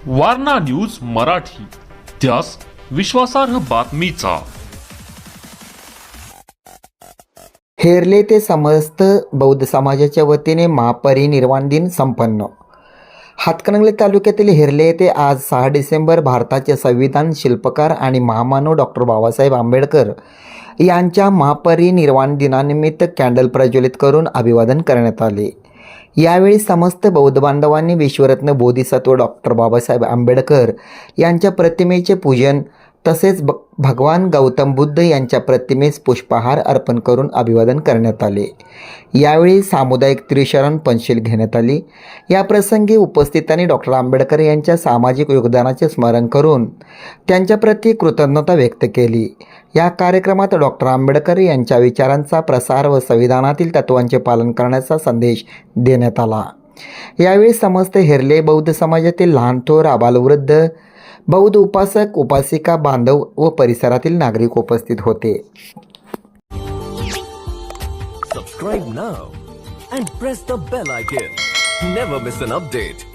Warna news Marathi, त्यास विश्वासार्ह बातमीचा। हेरले ते समस्त बौद्ध समाजाच्या वतीने महापरिनिर्वाण दिन संपन्न। हातकणंगले तालुक्यातील हेरले येथे आज 6 डिसेंबर भारताचे संविधान शिल्पकार आणि महामानव डॉक्टर बाबासाहेब आंबेडकर यांच्या महापरिनिर्वाण दिनानिमित्त कॅन्डल प्रज्वलित करून अभिवादन करण्यात आले। यावेळी समस्त बौद्ध बांधवांनी विश्वरत्न बोधिसत्व डॉक्टर बाबासाहेब आंबेडकर यांच्या प्रतिमेचे पूजन तसेच भगवान गौतम बुद्ध यांच्या प्रतिमेस पुष्पहार अर्पण करून अभिवादन करण्यात आले। यावेळी सामुदायिक त्रिशरण पंचशील घेण्यात आली। या प्रसंगी उपस्थितांनी डॉक्टर आंबेडकर यांच्या सामाजिक योगदानाचे स्मरण करून त्यांच्या प्रती कृतज्ञता व्यक्त केली। या कार्यक्रमात डॉक्टर आंबेडकर यांच्या विचारांचा प्रसार व संविधानातील तत्त्वांचे पालन करण्याचा संदेश देण्यात आला। यावेळी समस्त हेरले बौद्ध समाजातील लहान थोर आबालवृद्ध बौद्ध उपासक उपासिका बांधव व परिसरातील नागरिक उपस्थित होते। Subscribe now and press the bell icon. Never miss an update.